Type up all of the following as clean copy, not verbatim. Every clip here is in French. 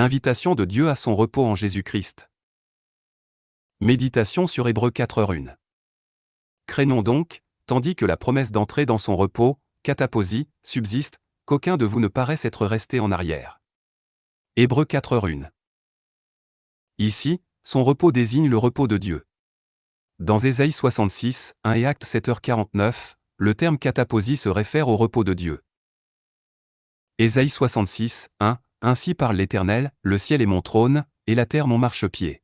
Invitation de Dieu à son repos en Jésus-Christ. Méditation sur Hébreux 4h1. Craignons donc, tandis que la promesse d'entrer dans son repos, kataposie, subsiste, qu'aucun de vous ne paraisse être resté en arrière. Hébreux 4h1. Ici, son repos désigne le repos de Dieu. Dans Ésaïe 66, 1 et Actes 7h49, le terme kataposie se réfère au repos de Dieu. Ésaïe 66, 1. Ainsi parle l'Éternel, le ciel est mon trône, et la terre mon marchepied.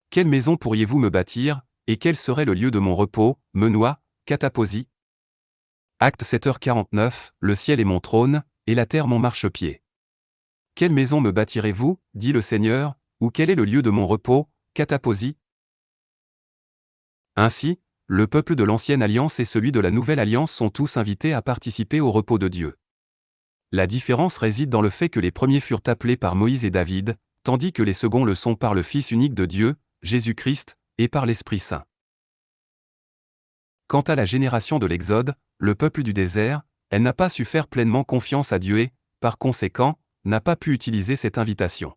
Quelle maison pourriez-vous me bâtir, et quel serait le lieu de mon repos, Menois, kataposie? Acte 7h49, le ciel est mon trône, et la terre mon marchepied. Quelle maison me bâtirez-vous, dit le Seigneur, ou quel est le lieu de mon repos, kataposie? Ainsi, le peuple de l'Ancienne Alliance et celui de la Nouvelle Alliance sont tous invités à participer au repos de Dieu. La différence réside dans le fait que les premiers furent appelés par Moïse et David, tandis que les seconds le sont par le Fils unique de Dieu, Jésus-Christ, et par l'Esprit Saint. Quant à la génération de l'Exode, le peuple du désert, elle n'a pas su faire pleinement confiance à Dieu et, par conséquent, n'a pas pu utiliser cette invitation.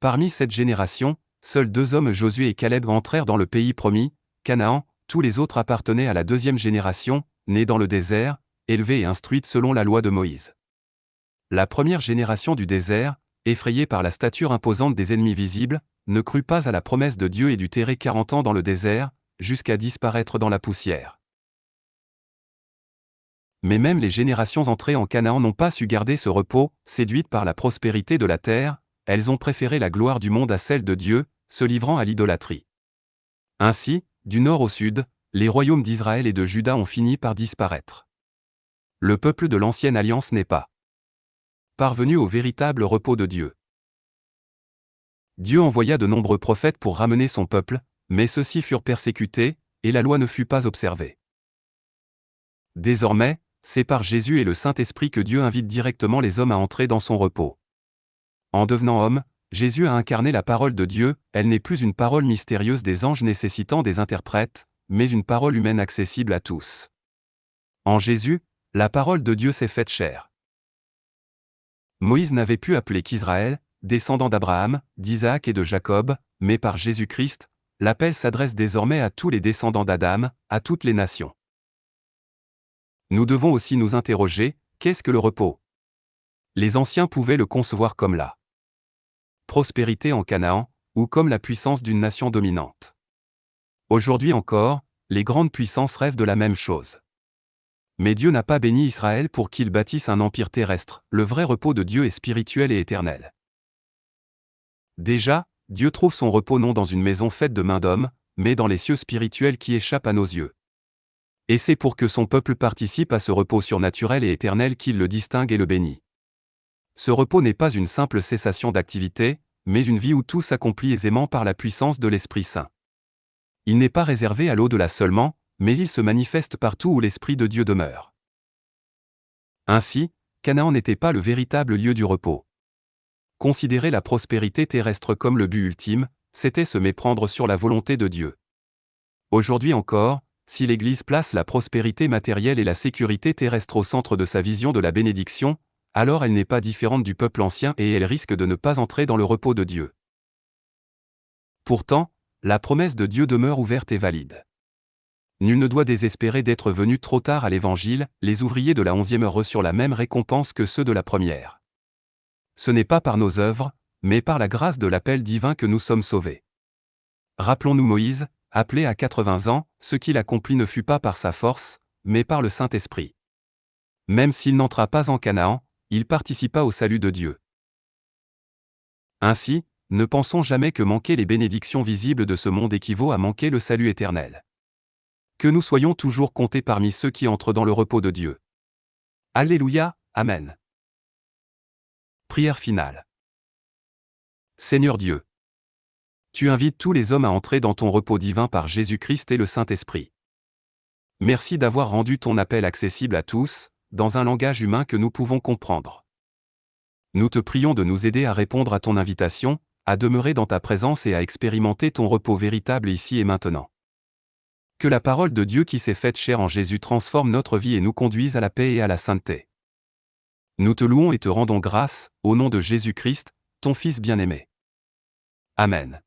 Parmi cette génération, seuls 2 hommes, Josué et Caleb, entrèrent dans le pays promis, Canaan. Tous les autres appartenaient à la 2e génération, née dans le désert, élevée et instruite selon la loi de Moïse. La première génération du désert, effrayée par la stature imposante des ennemis visibles, ne crut pas à la promesse de Dieu et dut errer 40 ans dans le désert, jusqu'à disparaître dans la poussière. Mais même les générations entrées en Canaan n'ont pas su garder ce repos, séduites par la prospérité de la terre, elles ont préféré la gloire du monde à celle de Dieu, se livrant à l'idolâtrie. Ainsi, du nord au sud, les royaumes d'Israël et de Juda ont fini par disparaître. Le peuple de l'Ancienne Alliance n'est pas parvenu au véritable repos de Dieu. Dieu envoya de nombreux prophètes pour ramener son peuple, mais ceux-ci furent persécutés, et la loi ne fut pas observée. Désormais, c'est par Jésus et le Saint-Esprit que Dieu invite directement les hommes à entrer dans son repos. En devenant homme, Jésus a incarné la parole de Dieu, elle n'est plus une parole mystérieuse des anges nécessitant des interprètes, mais une parole humaine accessible à tous. En Jésus, la parole de Dieu s'est faite chair. Moïse n'avait pu appeler qu'Israël, descendant d'Abraham, d'Isaac et de Jacob, mais par Jésus-Christ, l'appel s'adresse désormais à tous les descendants d'Adam, à toutes les nations. Nous devons aussi nous interroger, qu'est-ce que le repos? Les anciens pouvaient le concevoir comme la prospérité en Canaan, ou comme la puissance d'une nation dominante. Aujourd'hui encore, les grandes puissances rêvent de la même chose. Mais Dieu n'a pas béni Israël pour qu'il bâtisse un empire terrestre, le vrai repos de Dieu est spirituel et éternel. Déjà, Dieu trouve son repos non dans une maison faite de main d'homme, mais dans les cieux spirituels qui échappent à nos yeux. Et c'est pour que son peuple participe à ce repos surnaturel et éternel qu'il le distingue et le bénit. Ce repos n'est pas une simple cessation d'activité, mais une vie où tout s'accomplit aisément par la puissance de l'Esprit Saint. Il n'est pas réservé à l'au-delà seulement, mais il se manifeste partout où l'Esprit de Dieu demeure. Ainsi, Canaan n'était pas le véritable lieu du repos. Considérer la prospérité terrestre comme le but ultime, c'était se méprendre sur la volonté de Dieu. Aujourd'hui encore, si l'Église place la prospérité matérielle et la sécurité terrestre au centre de sa vision de la bénédiction, alors elle n'est pas différente du peuple ancien et elle risque de ne pas entrer dans le repos de Dieu. Pourtant, la promesse de Dieu demeure ouverte et valide. Nul ne doit désespérer d'être venu trop tard à l'Évangile, les ouvriers de la 11e heure reçurent la même récompense que ceux de la première. Ce n'est pas par nos œuvres, mais par la grâce de l'appel divin que nous sommes sauvés. Rappelons-nous Moïse, appelé à 80 ans, ce qu'il accomplit ne fut pas par sa force, mais par le Saint-Esprit. Même s'il n'entra pas en Canaan, il participa au salut de Dieu. Ainsi, ne pensons jamais que manquer les bénédictions visibles de ce monde équivaut à manquer le salut éternel. Que nous soyons toujours comptés parmi ceux qui entrent dans le repos de Dieu. Alléluia, Amen. Prière finale. Seigneur Dieu, tu invites tous les hommes à entrer dans ton repos divin par Jésus-Christ et le Saint-Esprit. Merci d'avoir rendu ton appel accessible à tous, dans un langage humain que nous pouvons comprendre. Nous te prions de nous aider à répondre à ton invitation, à demeurer dans ta présence et à expérimenter ton repos véritable ici et maintenant. Que la parole de Dieu qui s'est faite chair en Jésus transforme notre vie et nous conduise à la paix et à la sainteté. Nous te louons et te rendons grâce, au nom de Jésus-Christ. ton Fils bien-aimé. Amen.